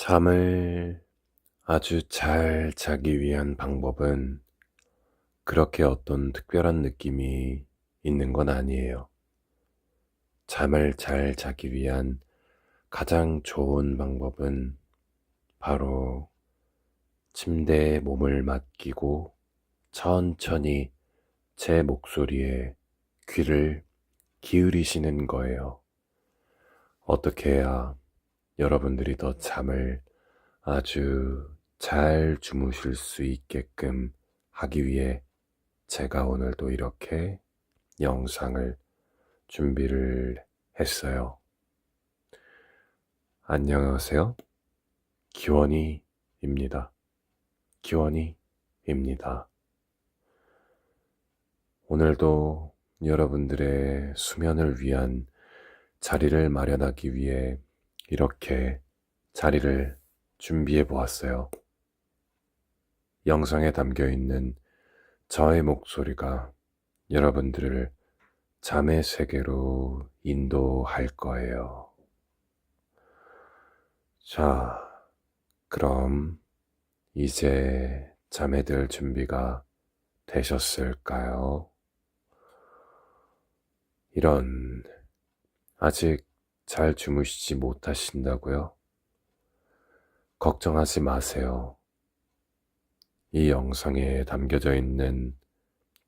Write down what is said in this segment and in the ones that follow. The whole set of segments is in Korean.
잠을 아주 잘 자기 위한 방법은 그렇게 어떤 특별한 느낌이 있는 건 아니에요. 잠을 잘 자기 위한 가장 좋은 방법은 바로 침대에 몸을 맡기고 천천히 제 목소리에 귀를 기울이시는 거예요. 어떻게 해야 여러분들이 더 잠을 아주 잘 주무실 수 있게끔 하기 위해 제가 오늘도 이렇게 영상을 준비를 했어요. 안녕하세요. 기원이입니다. 기원이입니다. 오늘도 여러분들의 수면을 위한 자리를 마련하기 위해 이렇게 자리를 준비해 보았어요. 영상에 담겨 있는 저의 목소리가 여러분들을 잠의 세계로 인도할 거예요. 자, 그럼 이제 잠에 들 준비가 되셨을까요? 이런, 아직 잘 주무시지 못하신다고요? 걱정하지 마세요. 이 영상에 담겨져 있는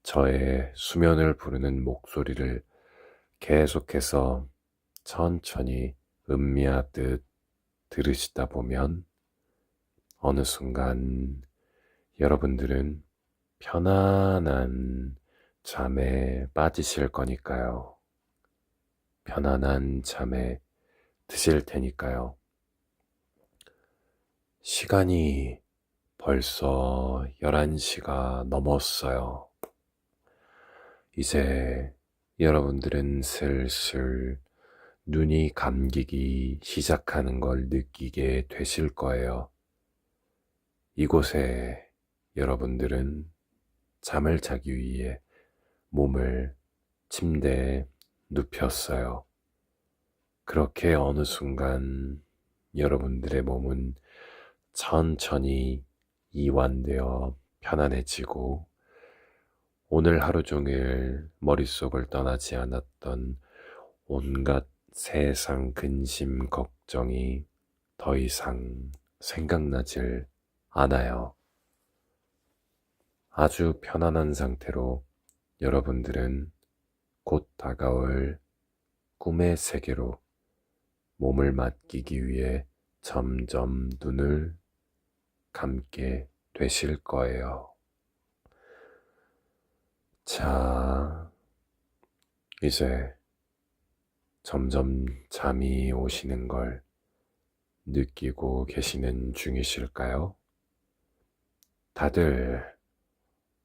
저의 수면을 부르는 목소리를 계속해서 천천히 음미하듯 들으시다 보면 어느 순간 여러분들은 편안한 잠에 빠지실 거니까요. 편안한 잠에 드실 테니까요. 시간이 벌써 11시가 넘었어요. 이제 여러분들은 슬슬 눈이 감기기 시작하는 걸 느끼게 되실 거예요. 이곳에 여러분들은 잠을 자기 위해 몸을 침대에 눕혔어요. 그렇게 어느 순간 여러분들의 몸은 천천히 이완되어 편안해지고 오늘 하루 종일 머릿속을 떠나지 않았던 온갖 세상 근심 걱정이 더 이상 생각나질 않아요. 아주 편안한 상태로 여러분들은 곧 다가올 꿈의 세계로 몸을 맡기기 위해 점점 눈을 감게 되실 거예요. 자, 이제 점점 잠이 오시는 걸 느끼고 계시는 중이실까요? 다들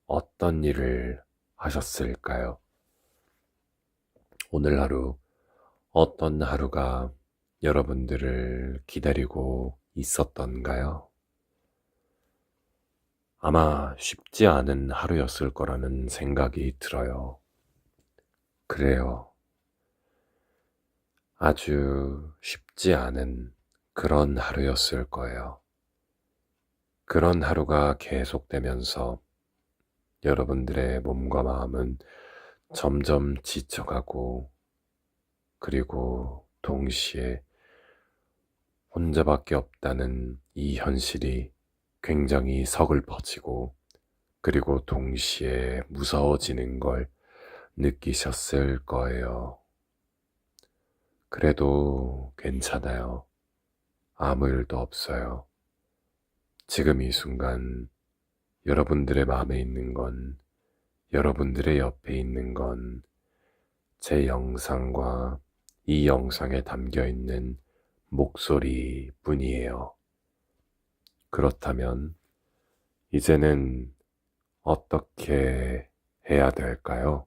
어떤 일을 하셨을까요? 오늘 하루 어떤 하루가 여러분들을 기다리고 있었던가요? 아마 쉽지 않은 하루였을 거라는 생각이 들어요. 그래요. 아주 쉽지 않은 그런 하루였을 거예요. 그런 하루가 계속되면서 여러분들의 몸과 마음은 점점 지쳐가고 그리고 동시에 혼자밖에 없다는 이 현실이 굉장히 서글퍼지고 그리고 동시에 무서워지는 걸 느끼셨을 거예요. 그래도 괜찮아요. 아무 일도 없어요. 지금 이 순간 여러분들의 마음에 있는 건, 여러분들의 옆에 있는 건 제 영상과 이 영상에 담겨 있는 목소리 뿐이에요. 그렇다면 이제는 어떻게 해야 될까요?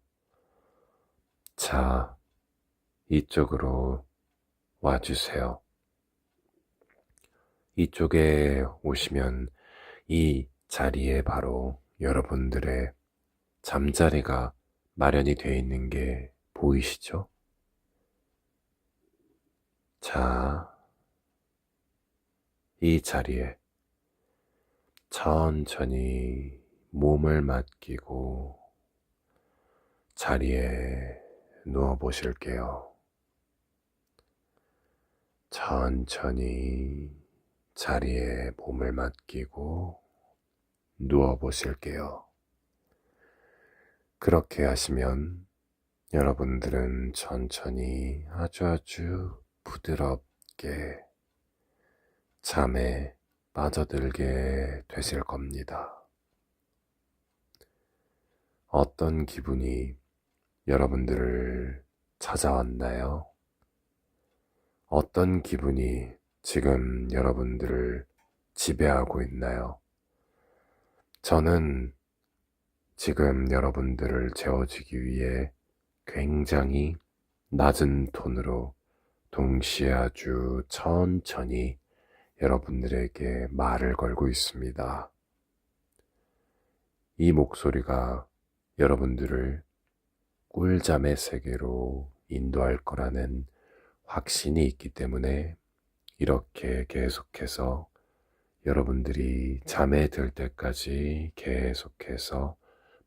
자, 이쪽으로 와주세요. 이쪽에 오시면 이 자리에 바로 여러분들의 잠자리가 마련이 되어 있는 게 보이시죠? 자, 이 자리에 천천히 몸을 맡기고 자리에 누워 보실게요. 천천히 자리에 몸을 맡기고 누워 보실게요. 그렇게 하시면 여러분들은 천천히 아주 부드럽게 잠에 빠져들게 되실 겁니다. 어떤 기분이 여러분들을 찾아왔나요? 어떤 기분이 지금 여러분들을 지배하고 있나요? 저는 지금 여러분들을 재워주기 위해 굉장히 낮은 톤으로 동시에 아주 천천히 여러분들에게 말을 걸고 있습니다. 이 목소리가 여러분들을 꿀잠의 세계로 인도할 거라는 확신이 있기 때문에 이렇게 계속해서 여러분들이 잠에 들 때까지 계속해서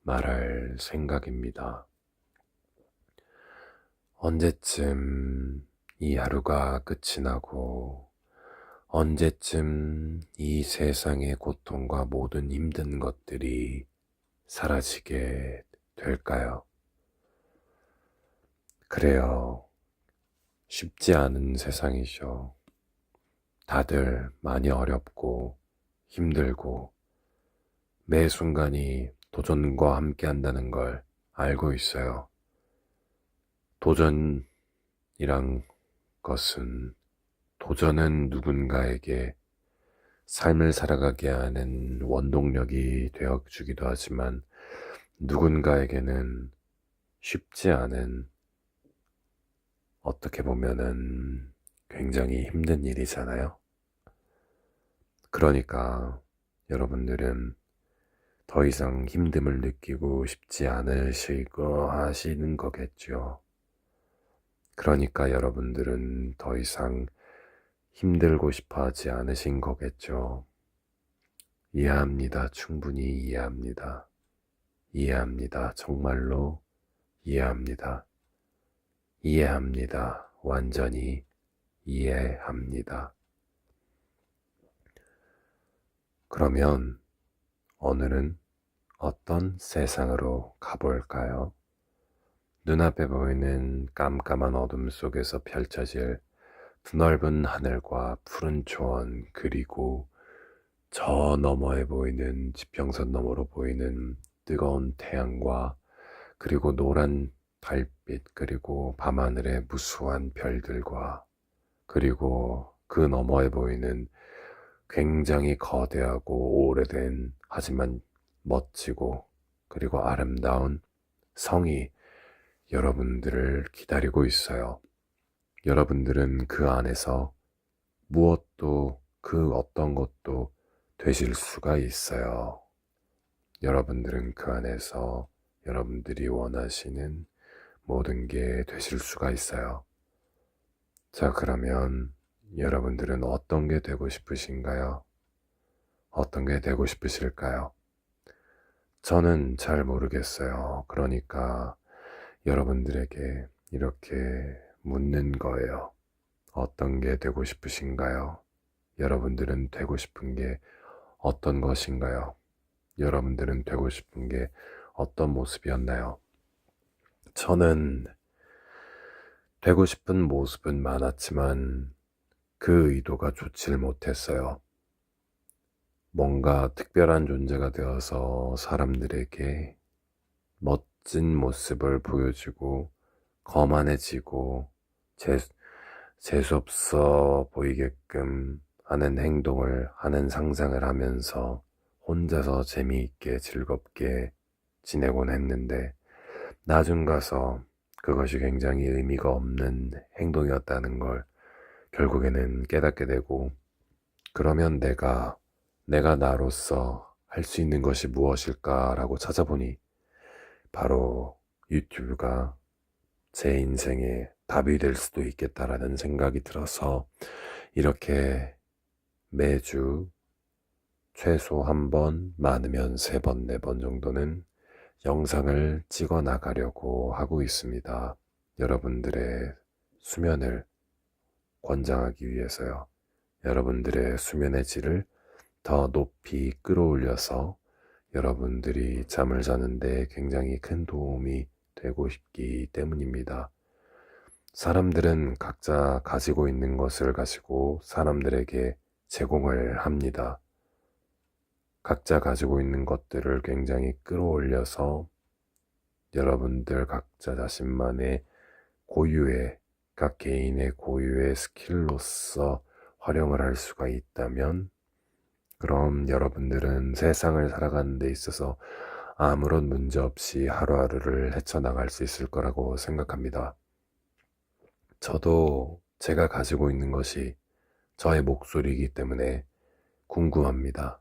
말할 생각입니다. 언제쯤 이 하루가 끝이 나고 언제쯤 이 세상의 고통과 모든 힘든 것들이 사라지게 될까요? 그래요. 쉽지 않은 세상이죠. 다들 많이 어렵고 힘들고 매 순간이 도전과 함께 한다는 걸 알고 있어요. 도전은 누군가에게 삶을 살아가게 하는 원동력이 되어주기도 하지만 누군가에게는 쉽지 않은, 어떻게 보면은 굉장히 힘든 일이잖아요. 그러니까 여러분들은 더 이상 힘듦을 느끼고 싶지 않으시고 하시는 거겠죠. 그러니까 여러분들은 더 이상 힘들고 싶어 하지 않으신 거겠죠. 이해합니다. 충분히 이해합니다. 이해합니다. 정말로 이해합니다. 이해합니다. 완전히 이해합니다. 그러면 오늘은 어떤 세상으로 가볼까요? 눈앞에 보이는 깜깜한 어둠 속에서 펼쳐질 드넓은 하늘과 푸른 초원, 그리고 저 너머에 보이는 지평선 너머로 보이는 뜨거운 태양과 그리고 노란 달빛, 그리고 밤하늘의 무수한 별들과 그리고 그 너머에 보이는 굉장히 거대하고 오래된 하지만 멋지고 그리고 아름다운 성이 여러분들을 기다리고 있어요. 여러분들은 그 안에서 무엇도 그 어떤 것도 되실 수가 있어요. 여러분들은 그 안에서 여러분들이 원하시는 모든 게 되실 수가 있어요. 자, 그러면 여러분들은 어떤 게 되고 싶으신가요? 어떤 게 되고 싶으실까요? 저는 잘 모르겠어요. 그러니까 여러분들에게 이렇게 묻는 거예요. 어떤 게 되고 싶으신가요? 여러분들은 되고 싶은 게 어떤 것인가요? 여러분들은 되고 싶은 게 어떤 모습이었나요? 저는 되고 싶은 모습은 많았지만 그 의도가 좋질 못했어요. 뭔가 특별한 존재가 되어서 사람들에게 멋진 모습을 보여주고 거만해지고 재수없어 보이게끔 하는 행동을 하는 상상을 하면서 혼자서 재미있게 즐겁게 지내곤 했는데 나중 가서 그것이 굉장히 의미가 없는 행동이었다는 걸 결국에는 깨닫게 되고, 그러면 내가 나로서 할 수 있는 것이 무엇일까라고 찾아보니 바로 유튜브가 제 인생의 답이 될 수도 있겠다라는 생각이 들어서 이렇게 매주 최소 한 번, 많으면 3번, 4번 정도는 영상을 찍어 나가려고 하고 있습니다. 여러분들의 수면을 권장하기 위해서요. 여러분들의 수면의 질을 더 높이 끌어올려서 여러분들이 잠을 자는데 굉장히 큰 도움이 되고 싶기 때문입니다. 사람들은 각자 가지고 있는 것을 가지고 사람들에게 제공을 합니다. 각자 가지고 있는 것들을 굉장히 끌어올려서 여러분들 각자 자신만의 고유의, 각 개인의 고유의 스킬로서 활용을 할 수가 있다면 그럼 여러분들은 세상을 살아가는 데 있어서 아무런 문제 없이 하루하루를 헤쳐나갈 수 있을 거라고 생각합니다. 저도 제가 가지고 있는 것이 저의 목소리이기 때문에 궁금합니다.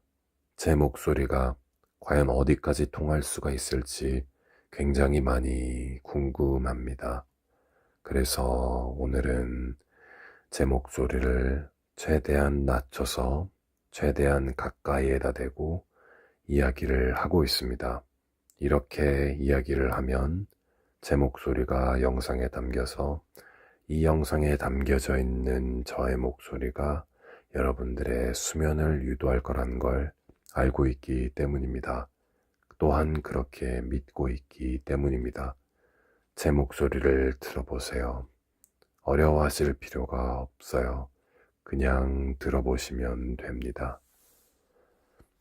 제 목소리가 과연 어디까지 통할 수가 있을지 굉장히 많이 궁금합니다. 그래서 오늘은 제 목소리를 최대한 낮춰서 최대한 가까이에다 대고 이야기를 하고 있습니다. 이렇게 이야기를 하면 제 목소리가 영상에 담겨서 이 영상에 담겨져 있는 저의 목소리가 여러분들의 수면을 유도할 거란 걸 알고 있기 때문입니다. 또한 그렇게 믿고 있기 때문입니다. 제 목소리를 들어보세요. 어려워하실 필요가 없어요. 그냥 들어보시면 됩니다.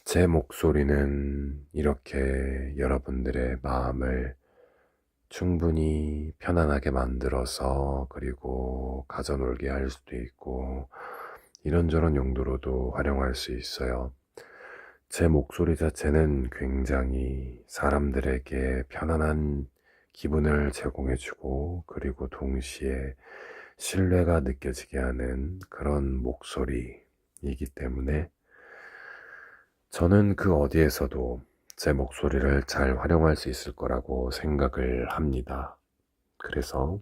제 목소리는 이렇게 여러분들의 마음을 충분히 편안하게 만들어서 그리고 가져놀게 할 수도 있고 이런저런 용도로도 활용할 수 있어요. 제 목소리 자체는 굉장히 사람들에게 편안한 기분을 제공해주고 그리고 동시에 신뢰가 느껴지게 하는 그런 목소리이기 때문에 저는 그 어디에서도 제 목소리를 잘 활용할 수 있을 거라고 생각을 합니다. 그래서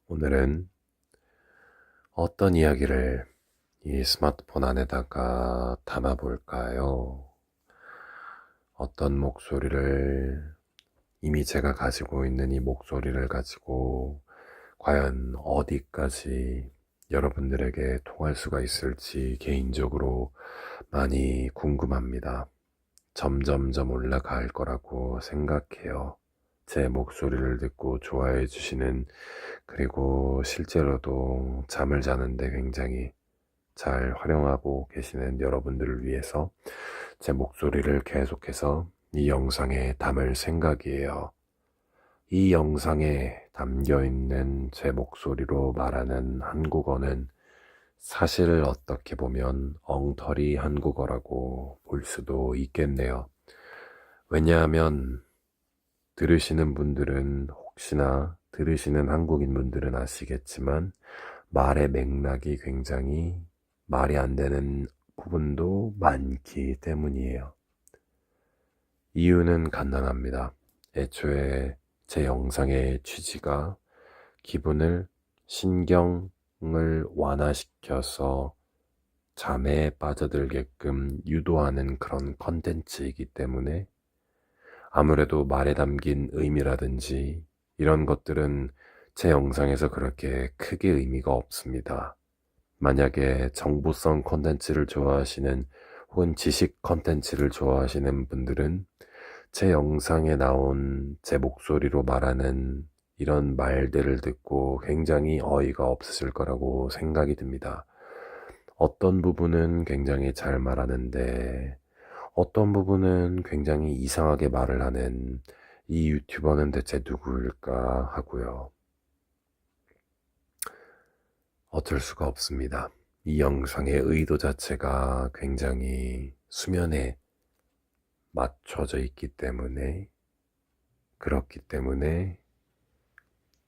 오늘은 어떤 이야기를 이 스마트폰 안에다가 담아볼까요? 어떤 목소리를 이미 제가 가지고 있는 이 목소리를 가지고 과연 어디까지 여러분들에게 통할 수가 있을지 개인적으로 많이 궁금합니다. 점점점 올라갈 거라고 생각해요. 제 목소리를 듣고 좋아해 주시는 그리고 실제로도 잠을 자는데 굉장히 잘 활용하고 계시는 여러분들을 위해서 제 목소리를 계속해서 이 영상에 담을 생각이에요. 이 영상에 담겨 있는 제 목소리로 말하는 한국어는 사실 어떻게 보면 엉터리 한국어라고 볼 수도 있겠네요. 왜냐하면 들으시는 분들은 혹시나 들으시는 한국인 분들은 아시겠지만 말의 맥락이 굉장히 말이 안 되는 부분도 많기 때문이에요. 이유는 간단합니다. 애초에 제 영상의 취지가 기분을 신경을 완화시켜서 잠에 빠져들게끔 유도하는 그런 컨텐츠이기 때문에 아무래도 말에 담긴 의미라든지 이런 것들은 제 영상에서 그렇게 크게 의미가 없습니다. 만약에 정보성 컨텐츠를 좋아하시는 혹은 지식 컨텐츠를 좋아하시는 분들은 제 영상에 나온 제 목소리로 말하는 이런 말들을 듣고 굉장히 어이가 없으실 거라고 생각이 듭니다. 어떤 부분은 굉장히 잘 말하는데 어떤 부분은 굉장히 이상하게 말을 하는 이 유튜버는 대체 누구일까 하고요. 어쩔 수가 없습니다. 이 영상의 의도 자체가 굉장히 수면에 맞춰져 있기 때문에 그렇기 때문에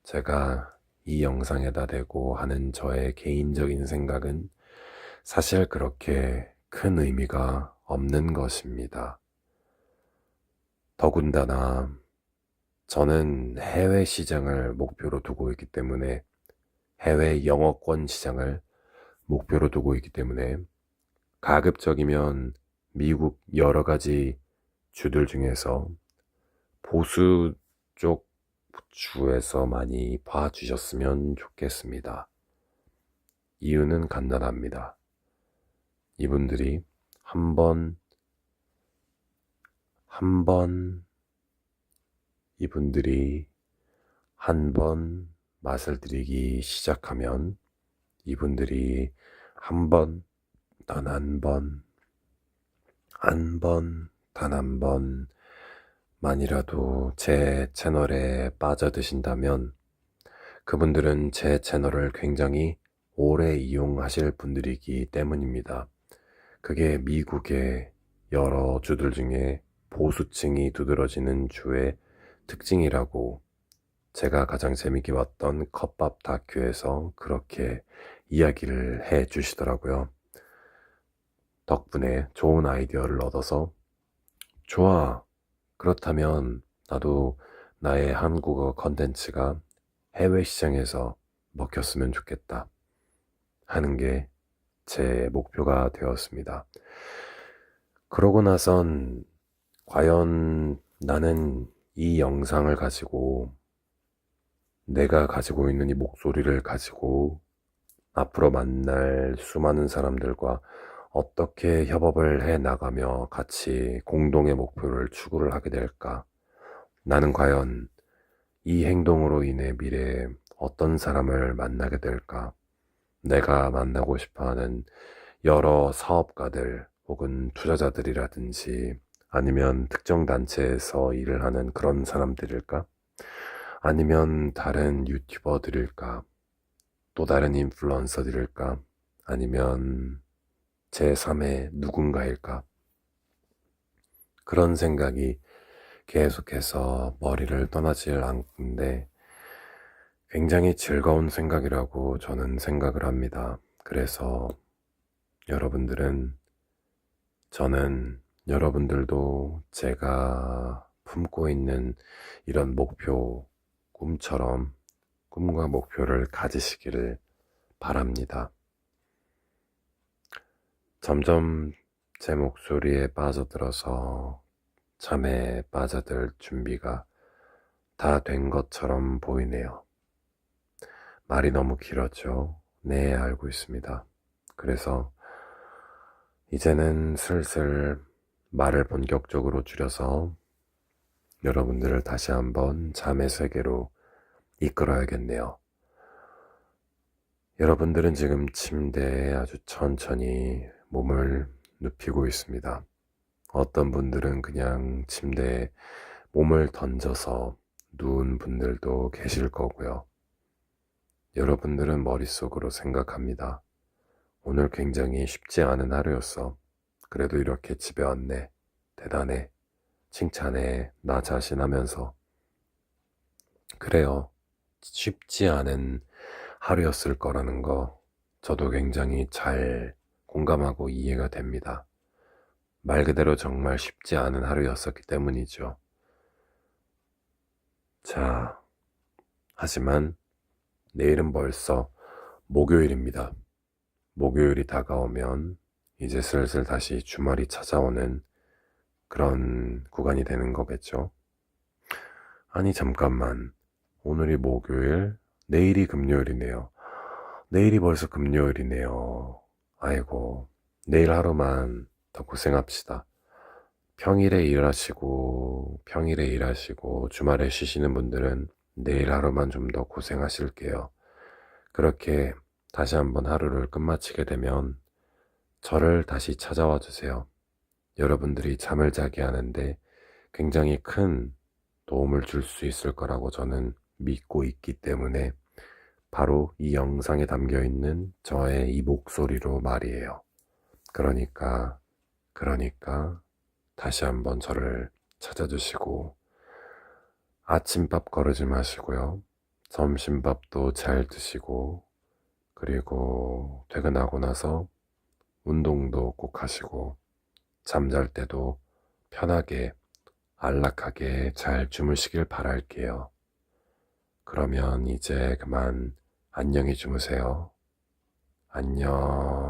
제가 이 영상에다 대고 하는 저의 개인적인 생각은 사실 그렇게 큰 의미가 없는 것입니다. 더군다나 저는 해외 시장을 목표로 두고 있기 때문에 해외 영어권 시장을 목표로 두고 있기 때문에 가급적이면 미국 여러 가지 주들 중에서 보수 쪽 주에서 많이 봐주셨으면 좋겠습니다. 이유는 간단합니다. 이분들이 이분들이 한 번 맛을 들이기 시작하면 이분들이 단 한 번만이라도 제 채널에 빠져드신다면 그분들은 제 채널을 굉장히 오래 이용하실 분들이기 때문입니다. 그게 미국의 여러 주들 중에 보수층이 두드러지는 주의 특징이라고 제가 가장 재밌게 봤던 컵밥 다큐에서 그렇게 이야기를 해 주시더라고요. 덕분에 좋은 아이디어를 얻어서 좋아. 그렇다면 나도 나의 한국어 컨텐츠가 해외 시장에서 먹혔으면 좋겠다 하는 게 제 목표가 되었습니다. 그러고 나선 과연 나는 이 영상을 가지고 내가 가지고 있는 이 목소리를 가지고 앞으로 만날 수많은 사람들과 어떻게 협업을 해 나가며 같이 공동의 목표를 추구를 하게 될까? 나는 과연 이 행동으로 인해 미래에 어떤 사람을 만나게 될까? 내가 만나고 싶어하는 여러 사업가들 혹은 투자자들이라든지 아니면 특정 단체에서 일을 하는 그런 사람들일까? 아니면 다른 유튜버들일까? 또 다른 인플루언서들일까? 아니면 제3의 누군가일까? 그런 생각이 계속해서 머리를 떠나질 않는데 굉장히 즐거운 생각이라고 저는 생각을 합니다. 그래서 저는 여러분들도 제가 품고 있는 이런 목표, 꿈과 목표를 가지시기를 바랍니다. 점점 제 목소리에 빠져들어서 잠에 빠져들 준비가 다 된 것처럼 보이네요. 말이 너무 길었죠? 네, 알고 있습니다. 그래서 이제는 슬슬 말을 본격적으로 줄여서 여러분들을 다시 한번 잠의 세계로 이끌어야겠네요. 여러분들은 지금 침대에 아주 천천히 몸을 눕히고 있습니다. 어떤 분들은 그냥 침대에 몸을 던져서 누운 분들도 계실 거고요. 여러분들은 머릿속으로 생각합니다. 오늘 굉장히 쉽지 않은 하루였어. 그래도 이렇게 집에 왔네. 대단해. 칭찬해. 나 자신 하면서. 그래요. 쉽지 않은 하루였을 거라는 거 저도 굉장히 잘 공감하고 이해가 됩니다. 말 그대로 정말 쉽지 않은 하루였었기 때문이죠. 자, 하지만 내일은 벌써 목요일입니다. 목요일이 다가오면 이제 슬슬 다시 주말이 찾아오는 그런 구간이 되는 거겠죠. 아니, 잠깐만. 오늘이 목요일, 내일이 금요일이네요. 내일이 벌써 금요일이네요. 아이고, 내일 하루만 더 고생합시다. 평일에 일하시고, 주말에 쉬시는 분들은 내일 하루만 좀 더 고생하실게요. 그렇게 다시 한번 하루를 끝마치게 되면 저를 다시 찾아와 주세요. 여러분들이 잠을 자게 하는데 굉장히 큰 도움을 줄 수 있을 거라고 저는 믿고 있기 때문에 바로 이 영상에 담겨 있는 저의 이 목소리로 말이에요. 그러니까 다시 한번 저를 찾아주시고 아침밥 거르지 마시고요. 점심밥도 잘 드시고 그리고 퇴근하고 나서 운동도 꼭 하시고 잠잘 때도 편하게 안락하게 잘 주무시길 바랄게요. 그러면 이제 그만 안녕히 주무세요. 안녕.